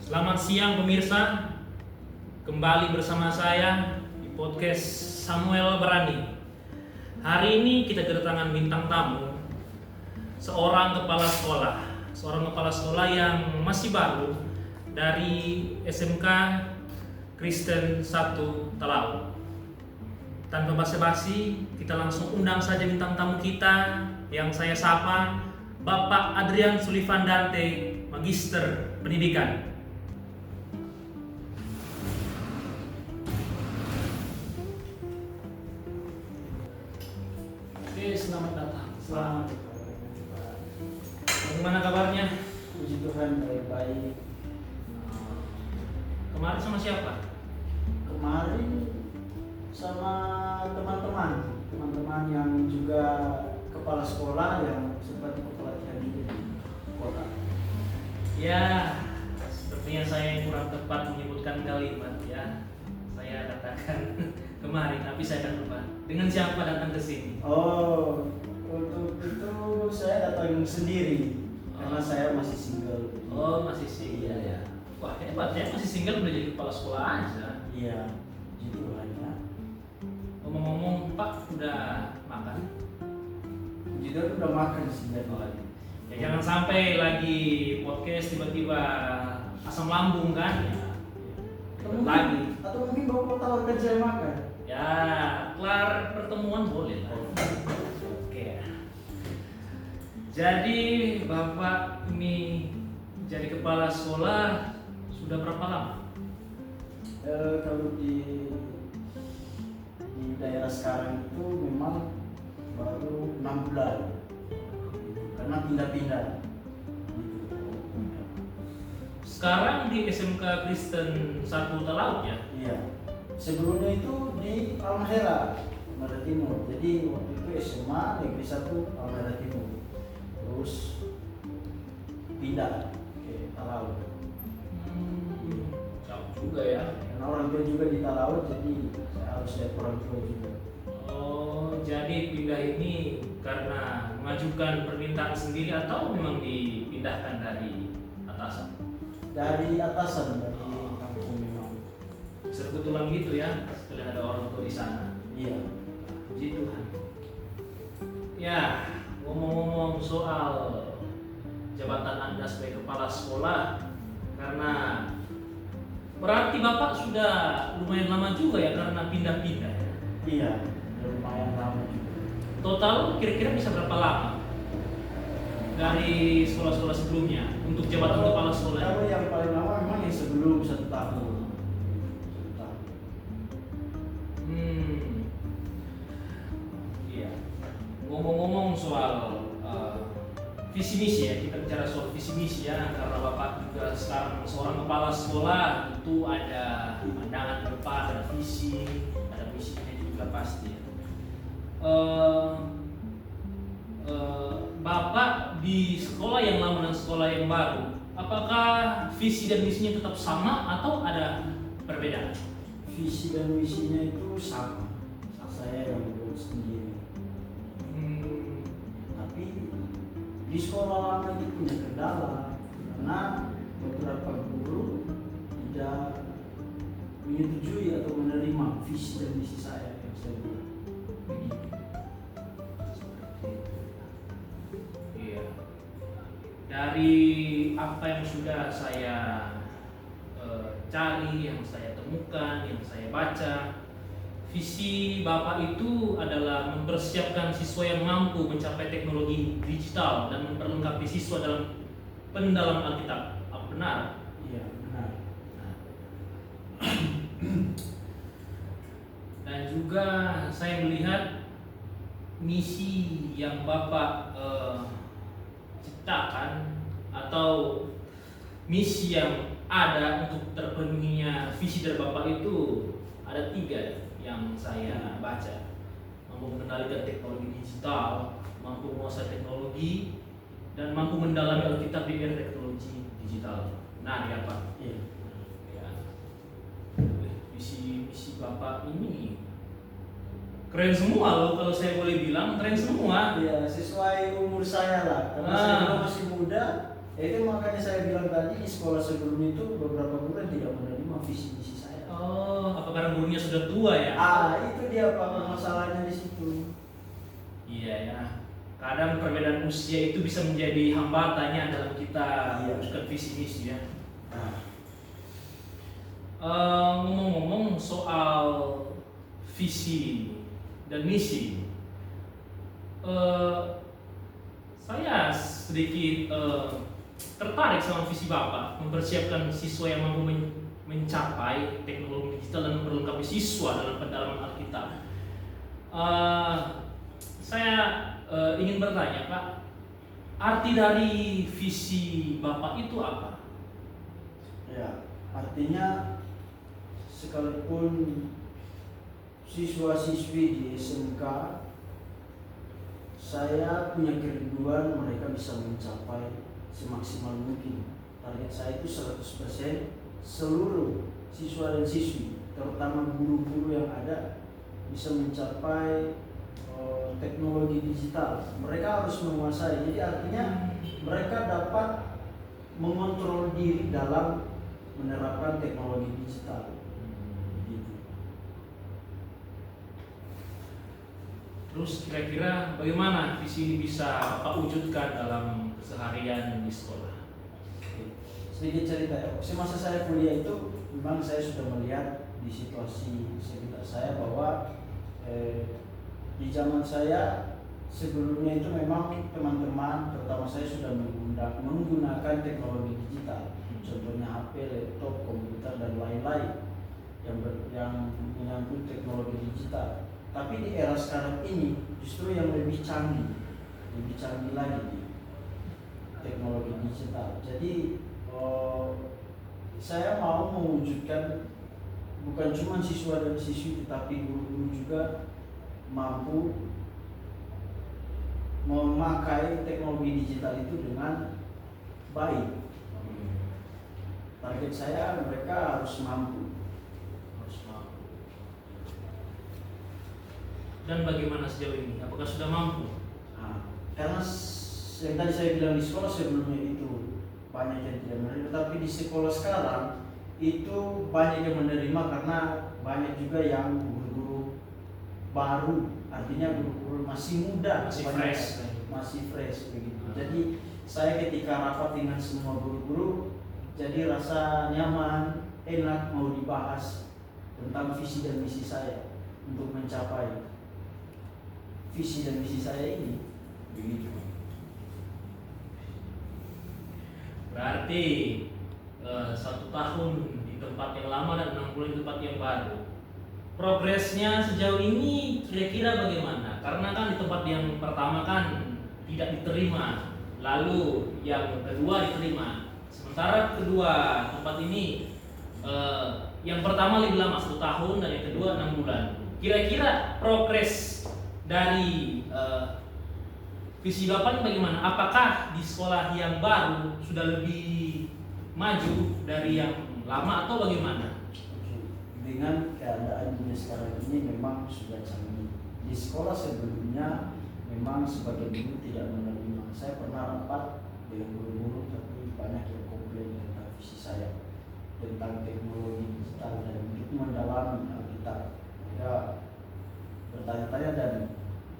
Selamat siang pemirsa, kembali bersama saya di podcast Samuel Berani. Hari ini kita kedatangan bintang tamu, seorang kepala sekolah yang masih baru dari SMK Kristen 1 Talaut. Tanpa basa-basi, kita langsung undang saja bintang tamu kita yang saya sapa, Bapak Adrian Sullivan Dante, Magister Pendidikan. Oke, selamat datang. Selamat. Bagaimana kabarnya? Puji Tuhan baik-baik. Kemarin sama siapa? Kemarin sama teman-teman yang juga kepala sekolah yang sempat ikut pelatihan di kota. Ya, sepertinya saya yang kurang tepat menyebutkan kalimat ya. Saya katakan kemarin, tapi saya akan lupa. Dengan siapa datang ke sini? Oh, untuk itu saya datang sendiri karena saya masih single. Oh, masih single. Iya ya. Wah, hebat ya, masih single udah jadi kepala sekolah aja. Iya, puji Tuhan ya. Ngomong-ngomong, Pak, udah makan? Puji Tuhan udah makan sih dari tadi. Ya jangan sampai lagi podcast tiba-tiba asam lambung kan? Ya. Lagi. Atau mungkin Bapak tawarkan saya makan. Ya, kelar pertemuan boleh lah. Oke. Jadi Bapak ini jadi kepala sekolah sudah berapa lama? Kalau di daerah sekarang itu memang baru 6 bulan karena pindah-pindah. Sekarang di SMK Kristen 1 Talaut ya? Iya. Sebelumnya itu di Halmahera Timur. Jadi waktu itu SMA Negeri 1 Halmahera Timur. Terus pindah ke Talaut. Jauh juga ya. Karena orang tua juga di Talaut, jadi saya harus lihat orang tua juga. Oh, jadi pindah ini karena mengajukan permintaan sendiri atau memang dipindahkan dari atasan? Dari atasan, dari kampung memang. Kebetulan gitu ya, setelah ada orang tua di sana. Iya. Puji Tuhan. Ya, ngomong-ngomong soal jabatan Anda sebagai kepala sekolah, karena berarti Bapak sudah lumayan lama juga ya karena pindah-pindah ya. Iya, udah lumayan lama juga. Total kira-kira bisa berapa lama dari sekolah-sekolah sebelumnya untuk jabatan kepala sekolah? Kalau yang paling lama memang yang sebelum 1 tahun. Iya. Ngomong-ngomong soal visi misi ya, kita bicara soal visi misi ya, karena Bapak juga sekarang seorang kepala sekolah, tentu ada pandangan ke depan, ada visi, ada misinya juga pasti. Bapak di sekolah yang lama dan sekolah yang baru, apakah visi dan misinya tetap sama atau ada perbedaan? Visi dan misinya itu sama. Saya yang buat sendiri. Tapi di sekolah lama itu punya kendala karena beberapa guru tidak menyetujui atau menerima visi dan misi saya yang saya buat. Iya. Dari apa yang sudah saya cari, yang saya temukan, yang saya baca, visi Bapak itu adalah mempersiapkan siswa yang mampu mencapai teknologi digital dan memperlengkapi siswa dalam pendalaman Alkitab. Apa benar? Iya, benar. Dan juga saya melihat misi yang Bapak ciptakan atau misi yang ada untuk terpenuhinya visi dari Bapak itu ada 3 yang saya baca: mampu mengendalikan teknologi digital, mampu menguasai teknologi, dan mampu mendalami Alkitab di era teknologi digital. Nah, ya Pak. Iya. Ya. Visi Bapak ini keren semua loh, kalau saya boleh bilang keren semua. Ya, sesuai umur saya lah. Karena saya juga masih muda, Itu makanya saya bilang tadi di sekolah sebelum itu beberapa guru yang tidak menerima visi misi saya. Oh, apa karena gurunya sudah tua ya? Itu dia Pak masalahnya di situ. Iya ya. Kadang perbedaan usia itu bisa menjadi hambatannya dalam kita mewujudkan visi misi ya. Ngomong-ngomong soal visi dan misi, saya sedikit tertarik sama visi Bapak mempersiapkan siswa yang mampu mencapai teknologi digital dan memperlengkapi siswa dalam pendalaman Alkitab. Saya ingin bertanya Pak, arti dari visi Bapak itu apa? Ya, artinya sekalipun siswa-siswi di SMK, saya punya kerinduan mereka bisa mencapai semaksimal mungkin. Target saya itu 100% seluruh siswa dan siswi, terutama guru-guru yang ada, bisa mencapai teknologi digital. Mereka harus menguasai. Jadi artinya mereka dapat mengontrol diri dalam menerapkan teknologi digital. Terus kira-kira bagaimana visi ini bisa Bapak wujudkan dalam keseharian di sekolah? Sedikit cerita ya, semasa saya kuliah itu memang saya sudah melihat di situasi sekitar saya bahwa di zaman saya sebelumnya itu memang teman-teman terutama saya sudah menggunakan teknologi digital, contohnya HP, laptop, komputer dan lain-lain yang menyangkut teknologi digital. Tapi di era sekarang ini justru yang lebih canggih lagi di teknologi digital. Jadi saya mau mewujudkan bukan cuma siswa dan siswi, tetapi guru-guru juga mampu memakai teknologi digital itu dengan baik. Target saya mereka harus mampu. Dan bagaimana sejauh ini? Apakah sudah mampu? Karena yang tadi saya bilang di sekolah sebelumnya itu banyak yang tidak menerima, tapi di sekolah sekarang itu banyak yang menerima karena banyak juga yang guru-guru baru, artinya guru-guru masih muda, masih fresh begitu. Jadi saya ketika rapat dengan semua guru-guru, jadi rasa nyaman, enak mau dibahas tentang visi dan misi saya untuk mencapai visi dan misi saya ini begitu. Berarti 1 tahun di tempat yang lama dan 6 bulan di tempat yang baru. Progresnya sejauh ini kira-kira bagaimana? Karena kan di tempat yang pertama kan tidak diterima, lalu yang kedua diterima. Sementara kedua tempat ini yang pertama lebih lama 1 tahun dan yang kedua 6 bulan. Kira-kira progres dari visi Bapak bagaimana? Apakah di sekolah yang baru sudah lebih maju dari yang lama atau bagaimana? Dengan keadaan dunia sekarang ini memang sudah canggih. Di sekolah sebelumnya memang sebagai guru tidak menerima. Saya pernah rapat dengan guru-guru, tapi banyak yang komplain tentang visi saya tentang teknologi digital dan untuk mendalami Alkitab. Mereka bertanya-tanya dan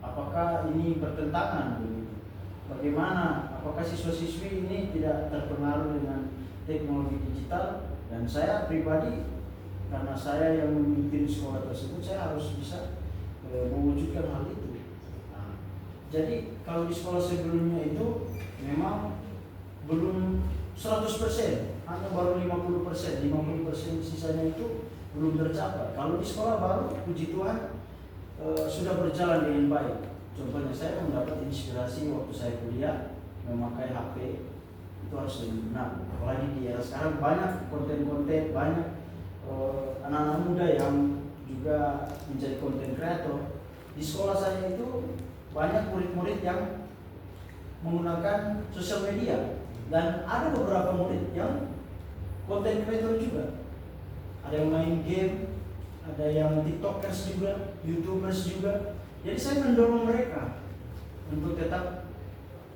apakah ini bertentangan begitu? Bagaimana? Apakah siswa-siswi ini tidak terpengaruh dengan teknologi digital? Dan saya pribadi, karena saya yang memimpin sekolah tersebut, saya harus bisa mewujudkan hal itu. Jadi kalau di sekolah sebelumnya itu memang belum 100%, hanya baru 50%, 50% sisanya itu belum tercapai. Kalau di sekolah baru, puji Tuhan, sudah berjalan dengan baik. Contohnya saya mendapat inspirasi waktu saya kuliah memakai HP itu harus lebih benar. Apalagi di era sekarang banyak konten-konten, banyak anak-anak muda yang juga menjadi konten kreator. Di sekolah saya itu banyak murid-murid yang menggunakan sosial media dan ada beberapa murid yang konten kreator juga. Ada yang main game, ada yang tiktokers juga, youtubers juga. Jadi saya mendorong mereka untuk tetap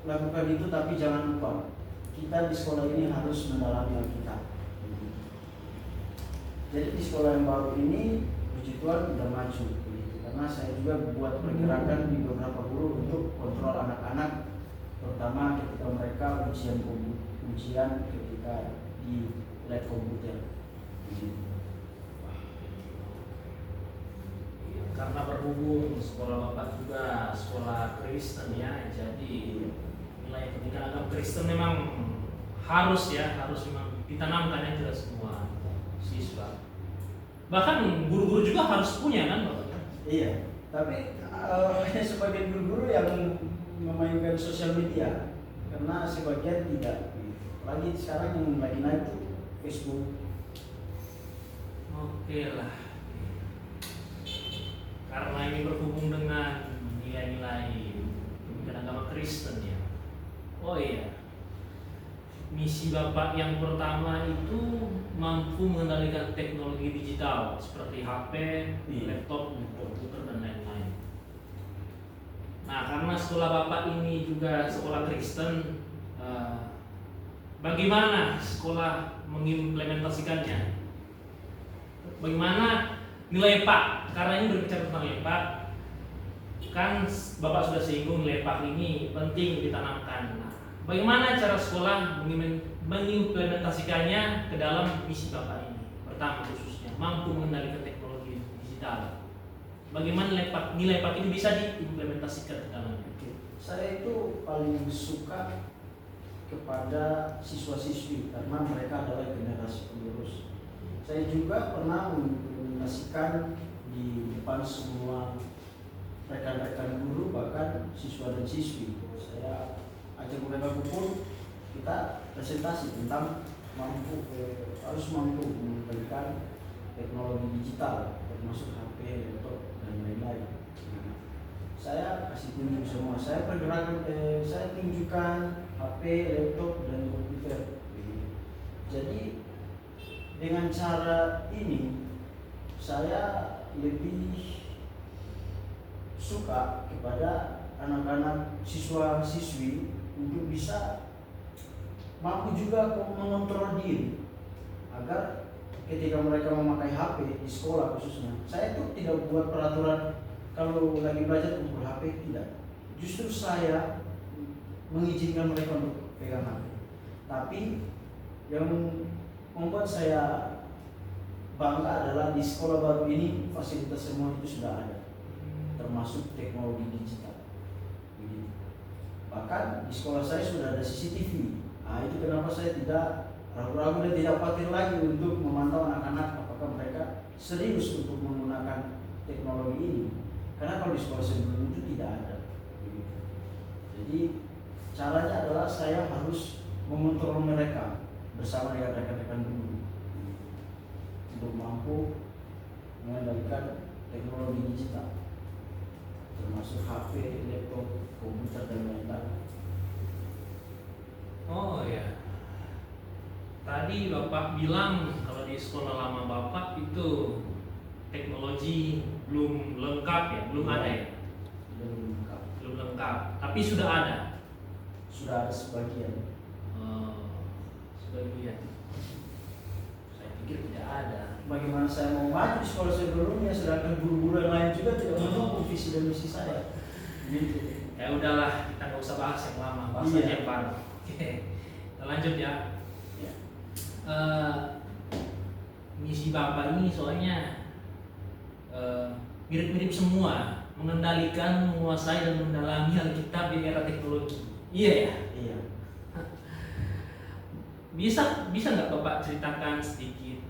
lakukan itu, tapi jangan lupa kita di sekolah ini harus mendalami Alkitab. Jadi di sekolah yang baru ini puji Tuhan udah maju begitu. Karena saya juga buat pergerakan di beberapa guru untuk kontrol anak-anak, terutama ketika mereka ujian ketika di lab komputer begitu. Karena berhubung sekolah Bapak juga sekolah Kristen ya, jadi nilai pendidikan agama Kristen memang harus memang ditanamkan ya ke semua siswa. Bahkan guru-guru juga harus punya kan Bapak? Iya, tapi hanya sebagian guru-guru yang memainkan sosial media, karena sebagian tidak. Lagi sekarang yang lagi naik itu Facebook. Oke lah. Karena ini berhubung dengan nilai-nilai pendidikan agama Kristen ya. Oh iya, misi Bapak yang pertama itu mampu mengendalikan teknologi digital seperti HP, laptop, komputer dan lain-lain. Nah, karena sekolah Bapak ini juga sekolah Kristen, bagaimana sekolah mengimplementasikannya? Bagaimana nilai PAK? Karena ini berbicara tentang nilai PAK, kan Bapak sudah singgung nilai PAK ini penting ditanamkan. Nah, bagaimana cara sekolah mengimplementasikannya ke dalam misi Bapak ini? Pertama khususnya mampu mengendalikan teknologi digital. Bagaimana nilai PAK ini bisa diimplementasikan ke dalamnya? Saya itu paling suka kepada siswa-siswi karena mereka adalah generasi penerus. Saya juga pernah mengimplementasikan di depan semua rekan-rekan guru, bahkan siswa dan siswi. Saya ajak mereka kumpul, kita presentasi tentang harus mampu memberikan teknologi digital termasuk HP, laptop dan lain-lain. Saya kasih tunjuk semua, saya tunjukkan HP, laptop dan komputer. Jadi dengan cara ini saya lebih suka kepada anak-anak siswa-siswi untuk bisa mampu juga mengontrol diri agar ketika mereka memakai HP di sekolah khususnya, saya itu tidak buat peraturan kalau lagi belajar kumpul HP, tidak. Justru saya mengizinkan mereka untuk pegang HP. Tapi yang membuat saya bangga adalah di sekolah baru ini fasilitas semua itu sudah ada, termasuk teknologi digital. Bahkan di sekolah saya sudah ada CCTV. Nah, itu kenapa saya tidak ragu-ragu dan tidak khawatir lagi untuk memantau anak-anak apakah mereka serius untuk menggunakan teknologi ini. Karena kalau di sekolah sebelum itu tidak ada. Jadi caranya adalah saya harus mengontrol mereka bersama dengan rekan-rekan guru untuk mampu mengendalikan teknologi digital termasuk HP, laptop, komputer dan lain-lain. Oh ya, tadi Bapak bilang kalau di sekolah lama Bapak itu teknologi belum lengkap ya, belum ada ya? Belum lengkap, tapi sudah ada? Sudah ada sebagian. Sebagian. Saya pikir tidak ada. Bagaimana saya mau maju di sekolah sebelumnya sedangkan guru-guru yang lain juga tidak mendukung visi dan misi saya. Gitu. Ya udahlah, kita nggak usah bahas yang lama, bahas aja yang baru. Oke, kita lanjut ya. Misi Bapak ini soalnya mirip-mirip semua, mengendalikan, menguasai dan mendalami Alkitab di era teknologi. Iya ya? Iya. Bisa nggak Bapak ceritakan sedikit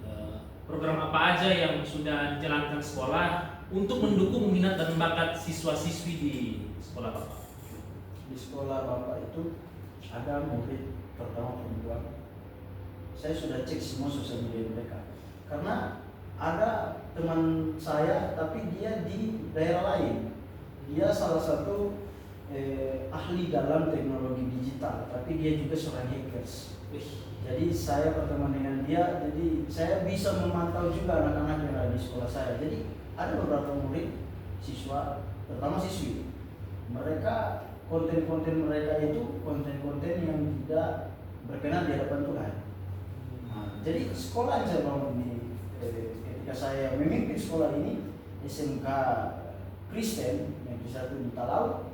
program apa aja yang sudah dijalankan sekolah untuk mendukung minat dan bakat siswa-siswi di sekolah Bapak? Di sekolah Bapak itu ada murid pertama perempuan. Saya sudah cek semua sosial media mereka. Karena ada teman saya tapi dia di daerah lain. Dia salah satu ahli dalam teknologi digital, tapi dia juga seorang hackers. Jadi saya berteman dengan dia, jadi saya bisa memantau juga anak-anak yang ada di sekolah saya. Jadi ada beberapa murid, siswa, terutama siswi, mereka konten-konten mereka itu konten-konten yang tidak berkenan di hadapan Tuhan. Nah, jadi sekolah yang saya bangun ini ketika saya memimpin sekolah ini SMK Kristen yang di satu di Talaut,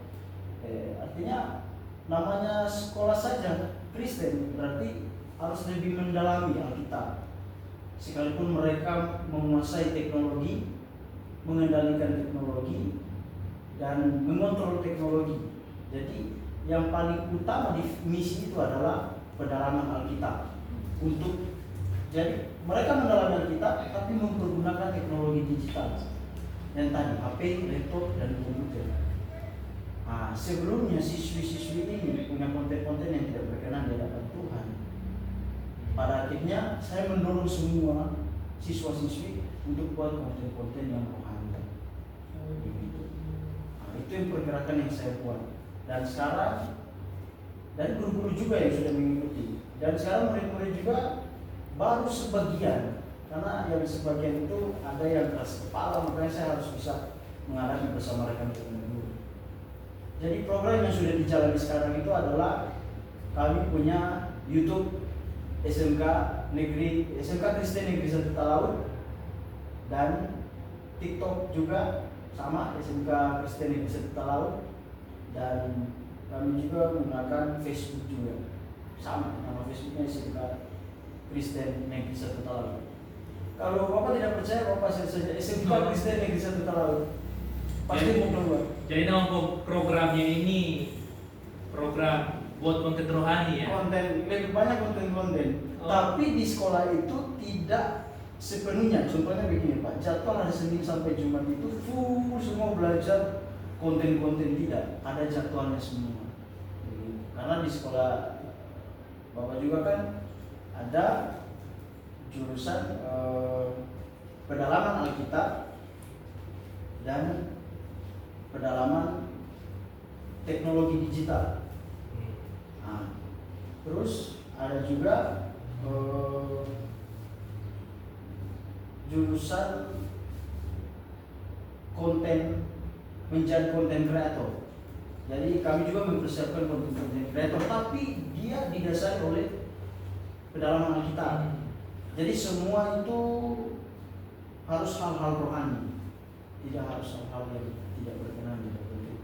artinya namanya sekolah saja Kristen berarti harus lebih mendalami Alkitab. Sekalipun mereka menguasai teknologi, mengendalikan teknologi, dan mengontrol teknologi. Jadi yang paling utama di misi itu adalah pendalaman Alkitab. Jadi mereka mendalami Alkitab tapi mempergunakan teknologi digital yang tadi HP, laptop, dan komputer. Nah, sebelumnya siswi-siswi ini punya konten-konten yang tidak berkenan di hadapan Tuhan. Pada akhirnya saya mendorong semua siswa-siswi untuk buat konten-konten yang rohani. Nah, itu yang pergerakan yang saya buat. Dan sekarang, dan guru-guru juga yang sudah mengikuti. Dan sekarang murid-murid juga baru sebagian, karena yang sebagian itu ada yang keras kepala, makanya saya harus bisa menghadapi bersama rekan-rekan guru. Jadi program yang sudah dijalani sekarang itu adalah kami punya YouTube SMK Kristen Negeri 1 Talaut, dan TikTok juga sama SMK Kristen Negeri 1 Talaut, dan kami juga menggunakan Facebook juga sama, nama Facebooknya SMK Kristen Negeri 1 Talaut. Kalau Bapak tidak percaya, Bapak saja SMK Kristen Negeri 1 Talaut, pasti mau keluar. Jadi nama programnya ini program buat konten rohani ya? Konten, lebih banyak konten-konten. Oh. Tapi di sekolah itu tidak sepenuhnya. Contohnya begini Pak, jadwal hari Senin sampai Jumat itu full semua belajar konten-konten, tidak. Ada jadwalnya semua. Karena di sekolah Bapak juga kan ada jurusan pedalaman Alkitab dan pedalaman teknologi digital. Nah, terus ada juga jurusan konten, menjadi konten kreator. Jadi kami juga mempersiapkan konten kreator, tapi dia didasari oleh pedalaman Alkitab. Jadi semua itu harus hal-hal rohani, tidak harus hal-hal yang tidak berkenan di dalam Tuhan.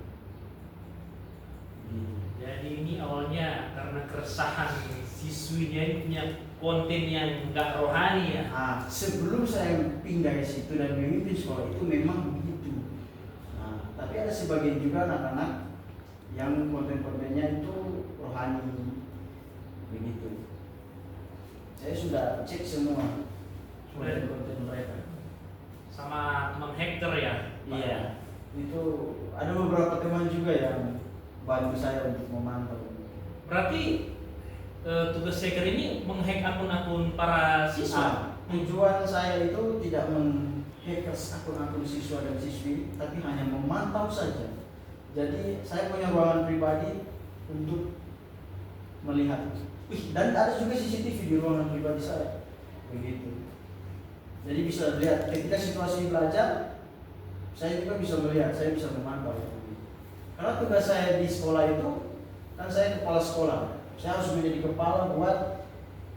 Jadi ini awalnya karena keresahan siswi dia ini punya konten yang enggak rohani ya. Nah, sebelum saya pindah ke situ dan memimpin sekolah itu memang begitu. Nah, tapi ada sebagian juga anak-anak yang konten-kontennya itu rohani, begitu. Saya sudah cek semua konten-konten mereka. Sama teman hacker ya? Iya, itu ada beberapa teman juga yang bantu saya untuk memantau. Berarti tugas hacker ini menghack akun-akun para siswa? Tujuan saya itu tidak menghack akun-akun siswa dan siswi, tapi hanya memantau saja. Jadi saya punya ruangan pribadi untuk melihat. Dan ada juga CCTV di ruangan pribadi saya, begitu. Jadi bisa lihat ketika situasi belajar, saya juga bisa melihat, saya bisa memantau. Karena tugas saya di sekolah itu, kan saya kepala sekolah, saya harus menjadi kepala buat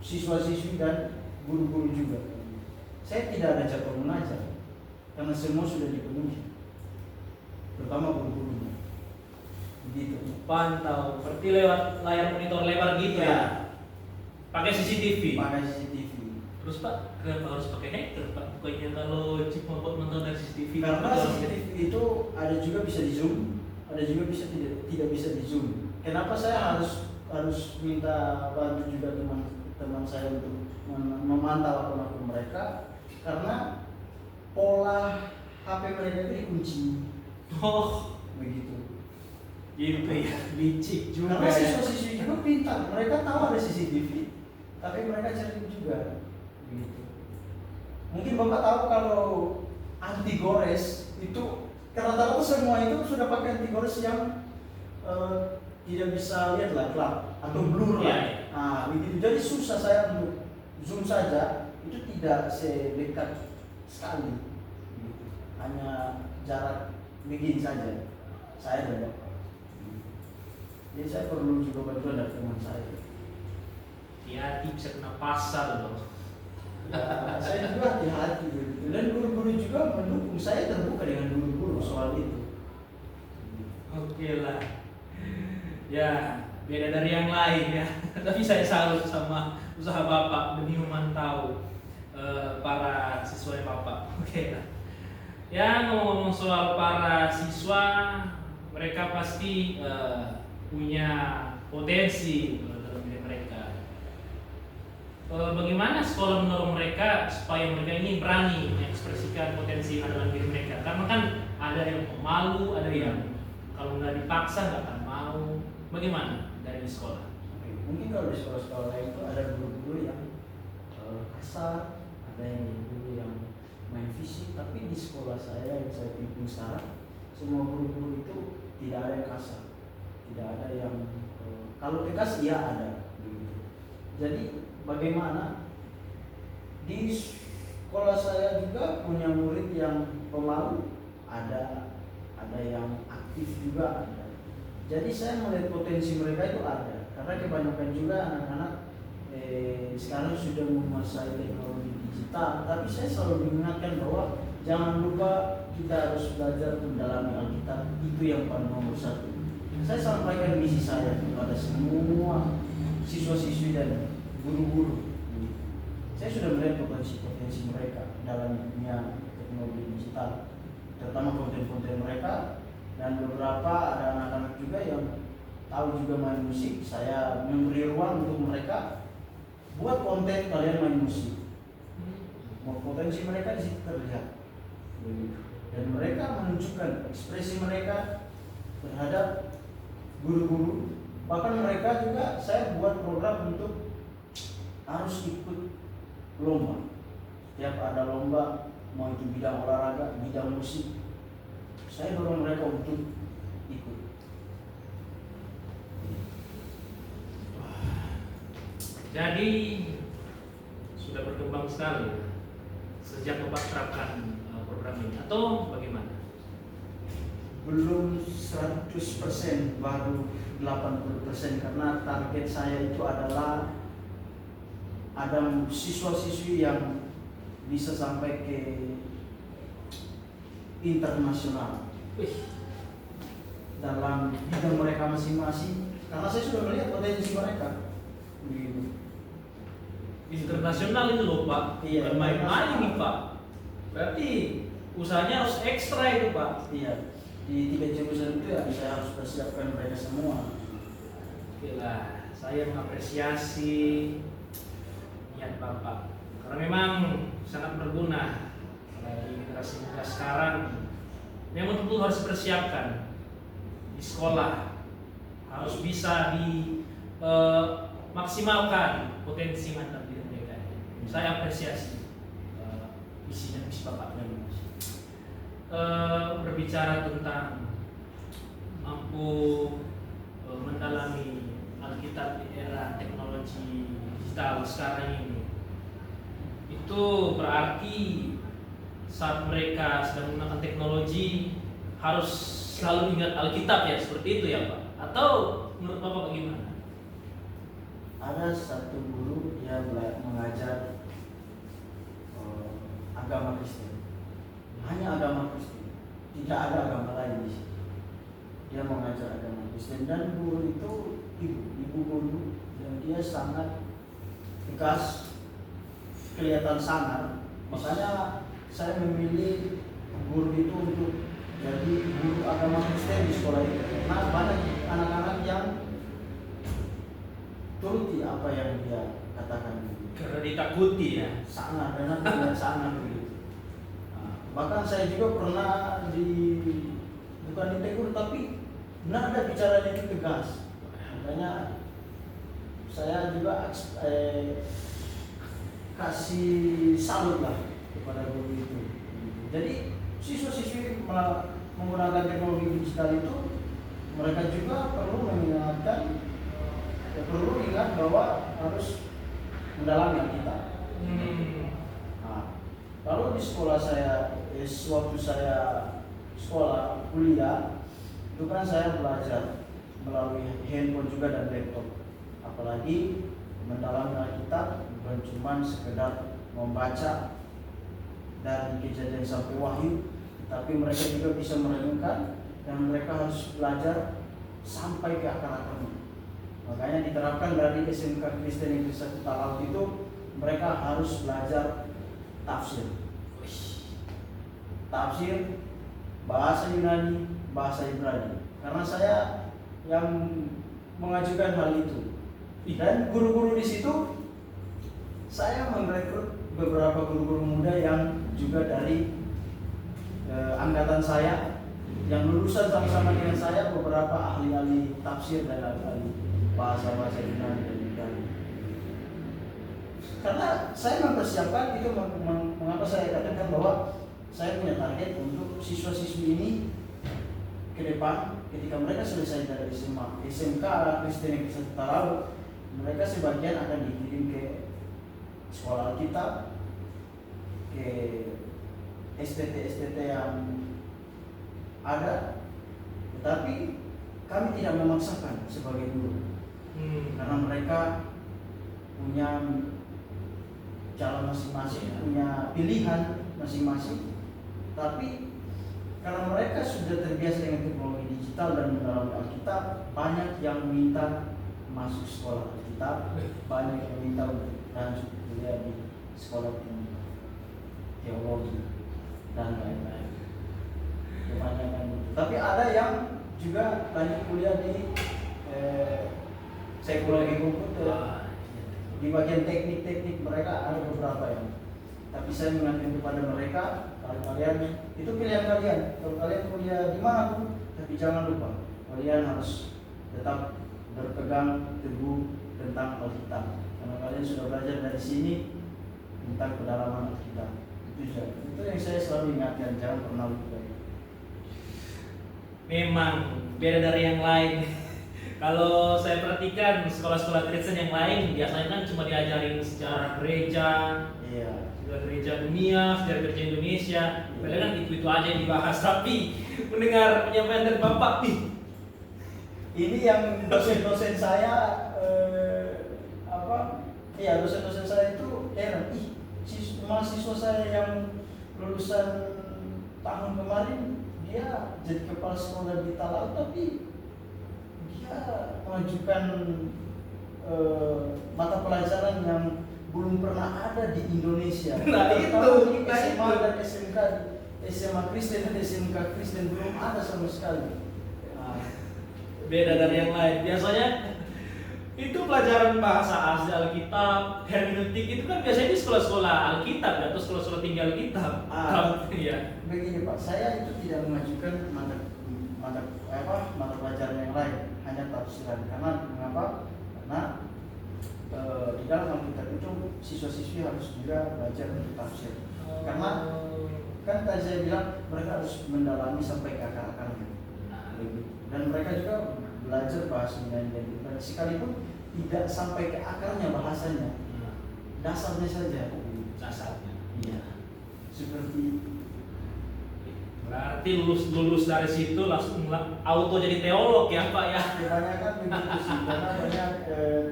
siswa-siswi dan guru-guru juga. Saya tidak ada jadwal mengajar, karena semua sudah dipenuhi, terutama guru-gurunya. Begitu. Pantau, seperti lewat layar monitor lebar gitu ya? Pakai CCTV? Pakai CCTV. Terus Pak, kenapa harus pakai hacker Pak? Bukannya kalau chip membuat nonton dari CCTV? Karena CCTV itu ada juga bisa di zoom, ada juga bisa tidak bisa di zoom. Kenapa saya harus minta bantu juga teman saya untuk memantau akun-akun mereka? Karena pola HP mereka itu dikunci. Oh, Begitu. gitu ya, licik juga. Karena Ya. siswa-siswi juga pintar, mereka tahu ada CCTV, tapi mereka cari juga. Begitu. Mungkin Bapak tahu kalau anti gores itu rata-rata semua itu sudah pakai anti gores yang tidak bisa lihat lah gelap atau blur lah. Ya. Nah, begitu. Jadi susah saya untuk zoom saja, itu tidak sedekat sekali. Begitu. Hanya jarak begini saja. Saya dan Bapak. Jadi saya perlu juga bantuan dari teman saya. hati-hati bisa kena pasar loh. Ya, saya juga hati-hati gitu. Dan guru-guru juga mendukung, saya terbuka dengan guru-guru soal itu. Oke lah. Ya, beda dari yang lain ya. Tapi saya salut sama usaha Bapak demi memantau para siswa Bapak. Oke lah. Ya, ngomong-ngomong soal para siswa, mereka pasti punya potensi dalam diri mereka. Bagaimana sekolah mendorong mereka supaya mereka ini berani mengekspresikan potensi yang ada dalam diri mereka? Karena kan ada yang malu, ada yang kalau nggak dipaksa nggak akan mau. Bagaimana dari sekolah? Oke, mungkin kalau di sekolah-sekolah itu ada guru-guru yang kasar, ada yang guru yang main fisik, tapi di sekolah saya yang saya pimpin sekarang, semua guru-guru itu tidak ada yang kasar, tidak ada yang kalau tegas iya ada. Begitu. Jadi bagaimana di sekolah saya juga punya murid yang pemalu, ada yang aktif juga ada. Jadi saya melihat potensi mereka itu ada, karena kebanyakan juga anak-anak sekarang sudah menguasai teknologi digital. Tapi saya selalu mengingatkan bahwa jangan lupa kita harus belajar mendalami Alkitab, itu yang paling nomor satu. Saya sampaikan misi saya kepada semua siswa-siswi dan guru-guru. Saya sudah melihat potensi-potensi mereka dalam dunia teknologi digital, terutama konten-konten mereka, dan beberapa ada anak-anak juga yang tahu juga main musik. Saya memberi ruang untuk mereka buat konten kalian main musik. Potensi mereka di situ terlihat, dan mereka menunjukkan ekspresi mereka terhadap guru-guru. Bahkan mereka juga saya buat program untuk harus ikut lomba. Setiap ada lomba, mau itu bidang olahraga, bidang musik, saya dorong mereka untuk ikut. Jadi sudah berkembang sekali sejak Bapak terapkan program ini, atau bagaimana? Belum 100%, baru 80%, karena target saya itu adalah ada siswa-siswi yang bisa sampai ke internasional dalam bidang mereka masing-masing, karena saya sudah melihat potensi mereka. Begitu. Internasional itu loh Pak, Iya, bukan main-main nih Pak. Berarti usahanya harus ekstra itu Pak. Iya, di 3 jurusan itu ya saya harus persiapkan mereka semua. Oke lah, saya mengapresiasi niat Bapak, karena memang sangat berguna bagi generasi muda sekarang. Memang tentu harus dipersiapkan di sekolah, harus bisa maksimalkan potensi mantap diri mereka. Saya apresiasi visi dan misi Bapak ini. Berbicara tentang mampu mendalami Alkitab di era teknologi digital sekarang ini, itu berarti saat mereka sedang menggunakan teknologi harus selalu ingat Alkitab ya, seperti itu ya Pak? Atau menurut Bapak bagaimana? Ada satu guru dia mengajar agama Kristen, hanya agama Kristen, tidak ada agama lain di sini. Dia mengajar agama Kristen, dan guru itu ibu guru, dan dia sangat tegas, kelihatan sangar. Makanya saya memilih guru itu untuk jadi guru agama Kristen di sekolah itu, karena banyak anak-anak yang turuti apa yang dia katakan. Karena ditakuti ya. Sangat, dan tidak sangat begitu. Bahkan saya juga pernah bukan ditegur, tapi nada bicara itu tegas. Makanya saya juga kasih salut lah kepada guru itu. Jadi siswa-siswi menggunakan teknologi digital itu, mereka juga perlu mengingatkan, perlu ingat bahwa harus mendalami kita. Nah, kalau di sekolah saya, waktu saya sekolah kuliah, itu kan saya belajar melalui handphone juga dan laptop. Apalagi mendalami Alkitab bukan cuma sekedar membaca dari Kejadian sampai Wahyu, tapi mereka juga bisa merenungkan dan mereka harus belajar sampai ke akar-akarnya. Makanya diterapkan dari SMK Kristen Negeri 1 Talaut itu mereka harus belajar tafsir. Tafsir, bahasa Yunani, bahasa Ibrani. Karena saya yang mengajukan hal itu. Dan guru-guru di situ saya merekrut beberapa guru-guru muda yang juga dari angkatan saya yang lulusan sama-sama dengan saya, beberapa ahli-ahli tafsir dan ahli bahasa-bahasa Yunani dan Ibrani. Karena saya mempersiapkan itu, mengapa saya katakan bahwa saya punya target untuk siswa-siswi ini ke depan ketika mereka selesai dari SMK Kristen Negeri 1 Talaut, mereka sebagian akan dikirim ke sekolah Alkitab, ke STT yang ada, tetapi kami tidak memaksakan sebagai guru. Karena mereka punya jalan masing-masing, punya pilihan masing-masing. Tapi karena mereka sudah terbiasa dengan teknologi digital dan mendalami Alkitab, banyak yang minta masuk sekolah Alkitab, banyak yang minta untuk lanjut kuliah di sekolah tinggi teologi dan lain-lain. Kebanyakan itu. Tapi ada yang juga lanjut kuliah di psikologi komputer, di bagian teknik-teknik mereka ada beberapa yang. Tapi saya mengatakan kepada mereka, kalau kalian itu pilihan kalian, kalau kalian kuliah di mana pun, tapi jangan lupa kalian harus tetap berpegang teguh tentang Alkitab. Karena kalian sudah belajar dari sini tentang kedalaman Alkitab. Itu yang saya selalu ingatkan, jangan pernah lupa. Memang beda dari yang lain. Kalau saya perhatikan sekolah-sekolah Kristen yang lain biasanya kan cuma diajarin sejarah gereja, sejarah gereja dunia, sejarah gereja Indonesia. Padahal kan itu aja yang dibahas. Tapi mendengar penyampaian dari Bapak nih, ini yang dosen-dosen saya dosen-dosen saya itu heran. Mahasiswa saya yang lulusan tahun kemarin dia jadi kepala sekolah di Talaut, tapi dia mengajukan mata pelajaran yang belum pernah ada di Indonesia. Nah itu SMA dan SMK, SMA Kristen dan SMK Kristen belum ada sama sekali. Beda dari yang lain. Biasanya itu pelajaran bahasa asli Alkitab, hermeneutik itu kan biasanya di sekolah-sekolah Alkitab atau sekolah-sekolah tinggi Alkitab. Iya. Begini Pak, saya itu tidak mengajukan mata pelajaran yang lain, hanya tafsiran. Karena mengapa? Karena di dalam Alkitab itu siswa-siswi harus juga belajar untuk tafsir. Karena kan tadi saya bilang mereka harus mendalami sampai ke akar-akarnya. Dan mereka juga belajar bahasa Yunani dan Ibrani, sekalipun tidak sampai ke akarnya bahasanya, dasarnya saja. Dasarnya. Iya. Seperti berarti lulus dari situ langsung auto jadi teolog ya Pak ya? Kebanyakan begitu sih, karena banyak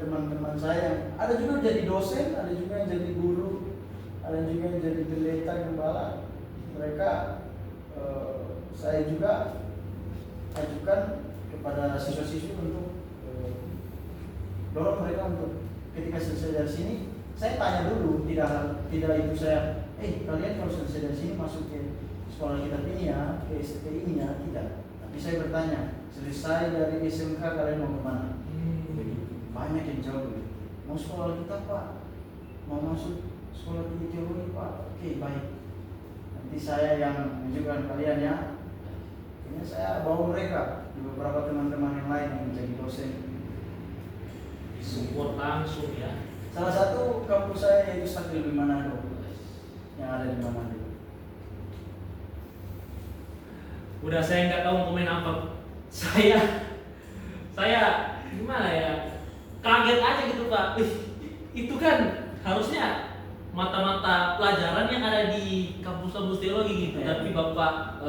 teman-teman saya yang ada juga jadi dosen, ada juga yang jadi guru, ada juga yang jadi pendeta gembala. Mereka saya juga ajukan kepada siswa-siswi untuk dorong mereka untuk ketika selesai dari sini, saya tanya dulu, tidak itu saya, kalian kalau selesai dari sini masuk ke sekolah kita ini ya, ke STT ini ya, tidak. Tapi saya bertanya, selesai dari SMK kalian mau kemana? Banyak yang jawab, mau sekolah kita Pak, mau masuk sekolah tinggi teologi Pak. Oke, baik. Nanti saya yang menunjukkan kalian ya. Ini saya bawa mereka di beberapa teman-teman yang lain yang menjadi dosen. Support langsung ya. Salah satu kampus saya yaitu Sakti Manado yang ada di Manado. Udah saya nggak tahu komen apa. Saya gimana ya? Kaget aja gitu Pak. Itu kan harusnya mata-mata pelajaran yang ada di kampus-kampus teologi gitu. Tapi Bapak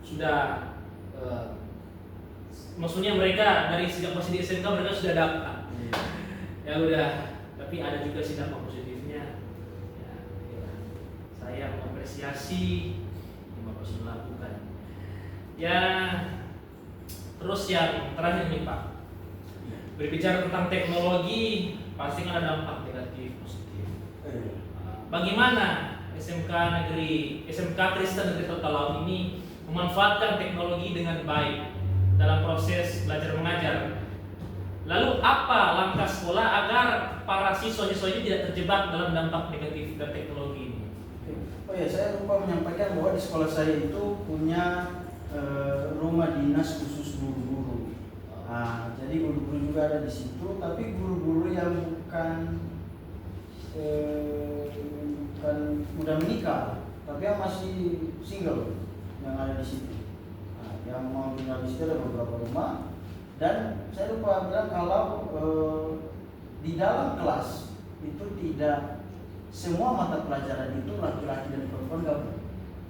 sudah maksudnya mereka dari sejak masih di SMK mereka sudah daftar. Ya udah, tapi ada juga sih dampak positifnya. Ya, ya. Saya mengapresiasi yang Bapak sudah lakukan. Ya, terus yang terakhir nih Pak, berbicara tentang teknologi, pasti kan ada dampak negatif positif. Bagaimana SMK Kristen Negeri Totalau ini memanfaatkan teknologi dengan baik dalam proses belajar mengajar? Lalu apa langkah sekolah agar para siswa-siswa ini tidak terjebak dalam dampak negatif dari teknologi ini? Oh ya, saya lupa menyampaikan bahwa di sekolah saya itu punya rumah dinas khusus guru-guru. Nah, jadi guru-guru juga ada di situ, tapi guru-guru yang bukan udah menikah, tapi yang masih single yang ada di situ. Nah, yang mau tinggal di situ ada beberapa rumah. Dan saya lupa bilang kalau di dalam kelas itu tidak semua mata pelajaran itu laki-laki dan perempuan gabung.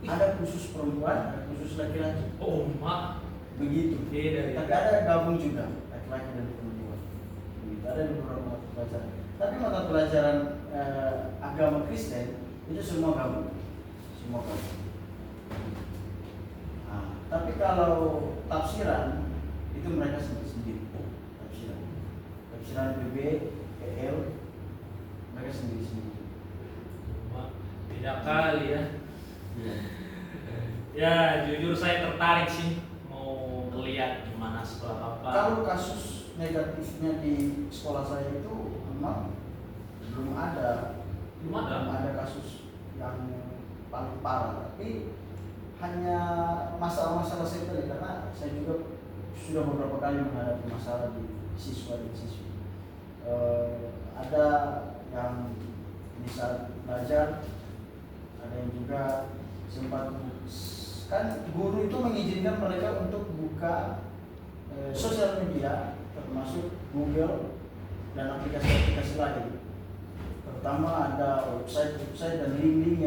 Ada khusus perempuan, ada khusus laki-laki. Oh, mak. Begitu. Beda, ya. Tapi ada gabung juga laki-laki dan perempuan. Begitu. Ada di beberapa mata pelajaran. Tapi mata pelajaran agama Kristen itu semua gabung. Semua gabung. Nah, tapi kalau tafsiran itu mereka sendiri-sendiri. Tafsiran PB, PL mereka sendiri-sendiri. Beda kali ya. Ya, jujur saya tertarik sih mau ngeliat gimana sekolah Bapak. Kalau kasus negatifnya di sekolah saya itu memang belum ada kasus yang paling parah, tapi hanya masalah-masalah sepele karena saya juga sudah beberapa kali menghadapi masalah di siswa dan siswi. Ada yang di saat belajar, ada yang juga sempat kan guru itu mengizinkan mereka untuk buka sosial media termasuk Google dan aplikasi-aplikasi lain. Pertama ada website dan link-link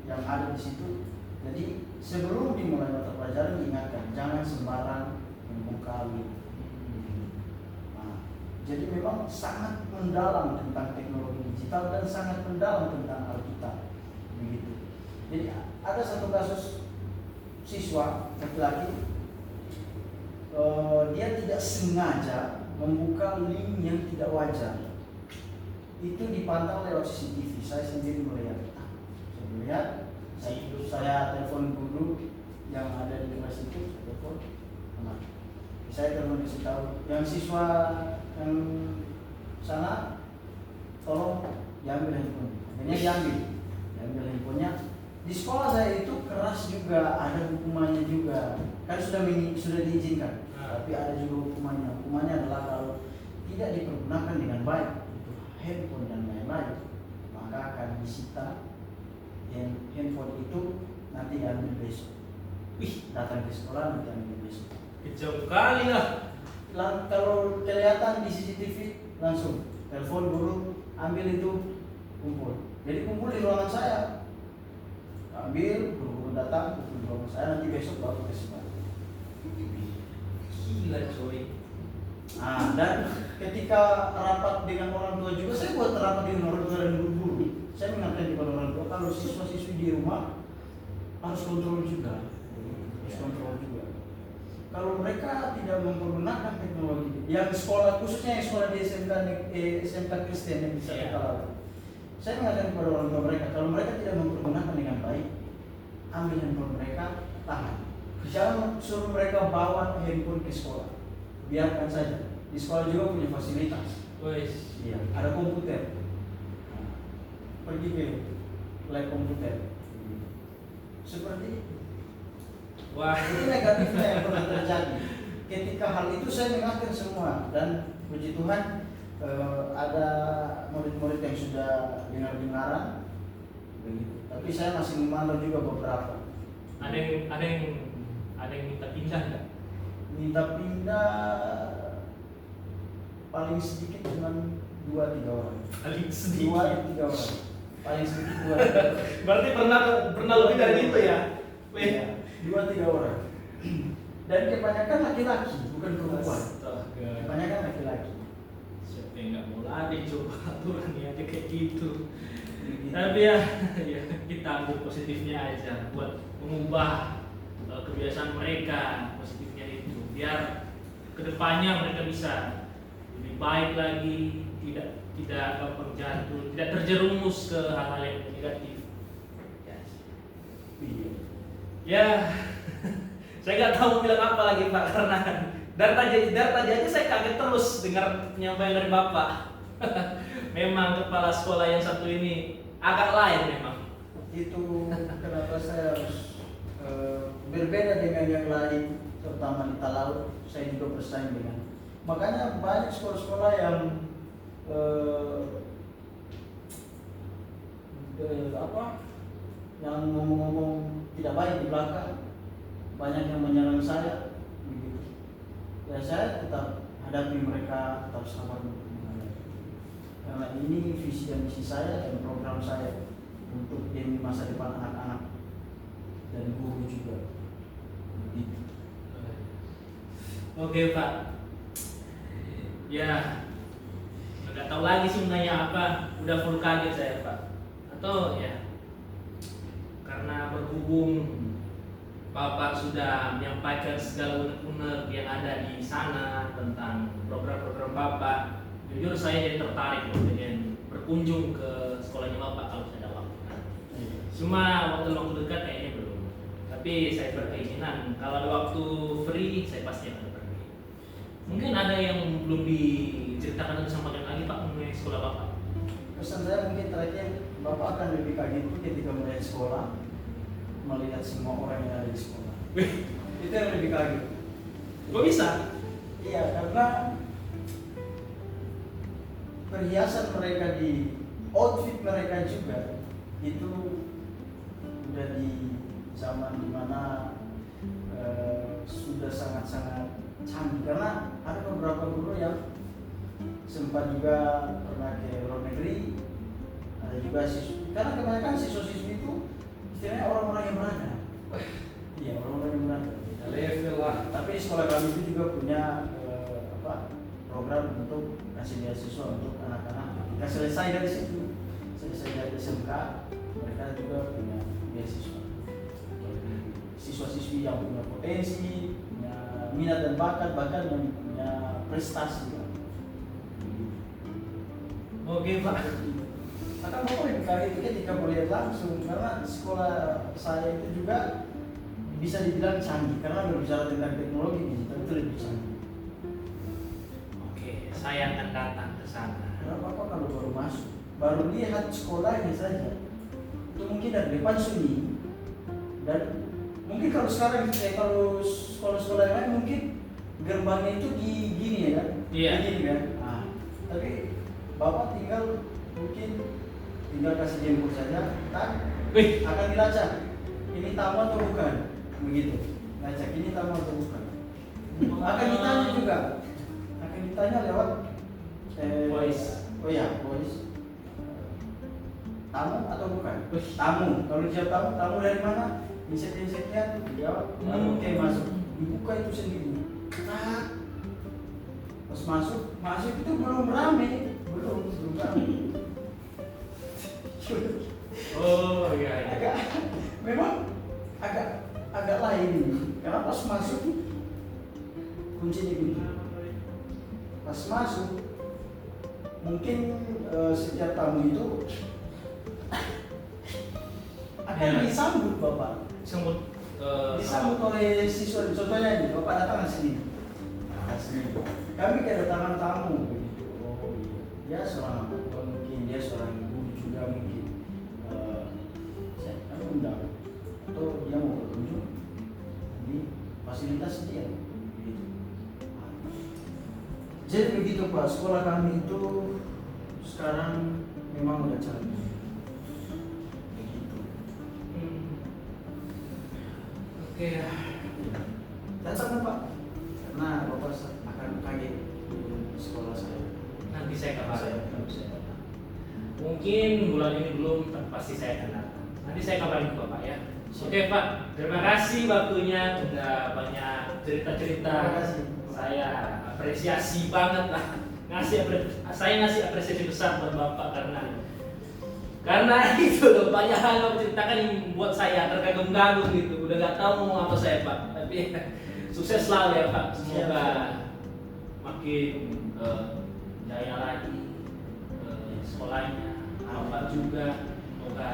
yang ada di situ. Jadi sebelum dimulai mata pelajaran diingatkan jangan sembarang membuka link. Nah, jadi memang sangat mendalam tentang teknologi digital dan sangat mendalam tentang Alkitab. Begitu. Jadi ada satu kasus siswa laki-laki, dia tidak sengaja membuka link yang tidak wajar. Itu dipantau lewat CCTV. Saya sendiri melihat. Saya telepon guru yang ada di kelas itu, saya telepon kasih tahu yang siswa yang sana, tolong diambil handphone. Akhirnya diambil handphonenya. Di sekolah saya itu keras juga, ada hukumannya juga. Kan sudah diizinkan, tapi ada juga hukumannya. Hukumannya adalah kalau tidak dipergunakan dengan baik itu handphone dan lain-lain, maka akan disita handphone itu, nanti diambil besok. Datang ke sekolah nanti ambil besok. Kejam kali lah. Kalau kelihatan di CCTV langsung telepon guru, ambil itu, kumpul. Jadi kumpul di ruangan saya. Ambil, guru datang, kumpul di ruangan saya, nanti besok baru ke sekolah. Gila coy. Nah, dan ketika rapat dengan orang tua juga, saya buat rapat dengan orang tua dan guru. Saya mengatakan kepada orang tua kalau siswa-siswi di rumah harus kontrol juga. Kalau mereka tidak mempergunakan teknologi, yang sekolah khususnya yang sekolah di SMK Kristen yang bisa Totalau, saya mengatakan kepada orang tua mereka kalau mereka tidak mempergunakan dengan baik, ambil handphone mereka, tahan. Jangan suruh mereka bawa handphone ke sekolah, biarkan saja. Di sekolah juga punya fasilitas. Iya, ada komputer. Pergi ke lab komputer. Seperti itu. Wah, itu negatifnya yang pernah terjadi. Ketika hal itu saya mengingatkan semua, dan puji Tuhan ada murid-murid yang sudah dengar-dengaran begitu. Tapi saya masih memantau juga beberapa. Ada yang minta pindah nggak? Minta pindah paling sedikit cuma 2-3 orang. Paling sedikit 2-3 orang. Paling sedikit 2-3 orang. Berarti pernah lebih dari itu ya? Iya, 2-3 orang. Dan kebanyakan laki-laki, bukan perempuan. Astaga. Kebanyakan laki-laki. Siapa yang nggak mau ada coba aturannya aja kayak gitu. Tapi ya, ya kita ambil positifnya aja buat mengubah kebiasaan mereka, positifnya itu biar kedepannya mereka bisa lebih baik lagi, tidak gampang jatuh, tidak terjerumus ke hal-hal yang negatif. Ya, saya nggak tahu bilang apa lagi Pak, karena dari tadi aja saya kaget terus dengar penyampaian dari Bapak. Memang kepala sekolah yang satu ini agak lain memang. Itu kenapa saya harus berbeda dengan yang lain, terutama di Talaut. Saya juga bersaing dengan, makanya banyak sekolah-sekolah yang yang ngomong-ngomong tidak baik di belakang, banyak yang menyerang saya begitu. Ya saya tetap hadapi mereka, tetap sabar menghadapi. Karena ini visi dan misi saya dan program saya untuk demi masa depan anak-anak dan guru juga. Begitu. Oke Pak. Ya, nggak tahu lagi sebenarnya apa. Udah full kaget saya Pak. Atau ya karena berhubung Bapak sudah menyampaikan segala unek-unek yang ada di sana tentang program-program Bapak, jujur saya jadi tertarik loh dengan berkunjung ke sekolahnya Bapak kalau saya ada waktu. Cuma waktu dekat kayaknya belum. Tapi saya berkeinginan kalau ada waktu free saya pasti akan pergi. Mungkin ada yang belum diceritakan atau disampaikan lagi Pak mengenai sekolah Bapak. Pesan saya mungkin terakhir, Bapak akan lebih kaget ketika melihat sekolah, melihat semua orang yang ada di sekolah. Itu yang lebih kaget. Kok bisa? Iya, karena perhiasan mereka di outfit mereka juga itu udah di zaman dimana sudah sangat-sangat canggih. Karena ada beberapa guru yang sempat juga pernah ke luar negeri, ada juga siswa, karena kebanyakan siswa-siswi itu istilahnya orang-orang yang berada. Iya, orang-orang yang berada. Level lah. Tapi sekolah kami itu juga punya program untuk kasih beasiswa untuk anak-anak. Kita selesai dari situ, selesai dari SMK, mereka juga punya beasiswa. Siswa-siswi yang punya potensi, punya minat dan bakat, bahkan yang punya prestasi. Oke Pak. Maka mau lebih kali itu ketika melihat langsung, karena sekolah saya itu juga bisa dibilang canggih karena berbicara tentang teknologi digital itu lebih canggih. Oke, saya akan datang ke sana. Karena Bapak kalau baru masuk, baru lihat sekolahnya saja, itu mungkin dari depan sunyi, dan mungkin kalau sekarang kalau sekolah-sekolah yang lain mungkin gerbangnya itu gini ya kan? Iya. Gini kan? Nah, tapi Bapak mungkin tinggal kasih jemput saja, tak akan dilacak. Ini tamu atau bukan? Begitu. Lacak ini tamu atau bukan? Akan ditanya juga. Akan ditanya lewat Voice. Oh ya, voice. Tamu atau bukan? Tamu. Kalau dia tamu dari mana? Sekian, dijawab. Lalu oke masuk. Dibuka itu sendiri. Nah, pas masuk itu belum rame. Belum rame. Oh iya. Memang agak lain ini. Karena pas masuk kuncinya gini. Pas masuk mungkin setiap tamu itu akan disambut Bapak. Disambut oleh siswa. Contohnya ini, Bapak datang ke sini. Kami kedatangan tamu begitu. Oh iya, dia seorang mungkin dia seorang guru juga mungkin. Kami undang atau dia mau berkunjung di fasilitas dia begitu. Jadi begitu Pak, sekolah kami itu sekarang memang udah canggih begitu. Oke ya. Datang Pak, karena Bapak akan kaget di sekolah saya. Nanti saya kabarin. Saya datang. Mungkin bulan ini belum, tapi pasti saya akan datang. Nanti saya kabarin ke Bapak ya. Oke Pak, terima kasih waktunya, udah banyak cerita-cerita. Terima kasih. Saya apresiasi banget lah. saya ngasih apresiasi besar buat Bapak karena itu loh banyak hal yang menceritakan yang membuat saya terkagum-kagum gitu. Udah gak tahu mau apa saya Pak. Tapi sukses selalu ya Pak. Semoga makin jaya lagi sekolahnya. Bapak juga semoga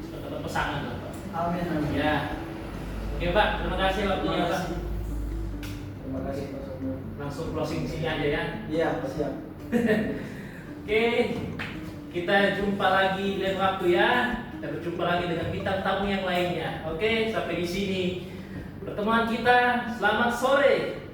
tetap pasangan lah Pak. Amin, amin. Ya. Oke Pak, terima kasih waktunya Pak. Terima kasih Pak Samuel. Langsung closing sini aja ya. Iya, siap. Oke, kita jumpa lagi di lain waktu ya. Kita berjumpa lagi dengan bintang tamu yang lainnya. Oke, sampai di sini pertemuan kita. Selamat sore.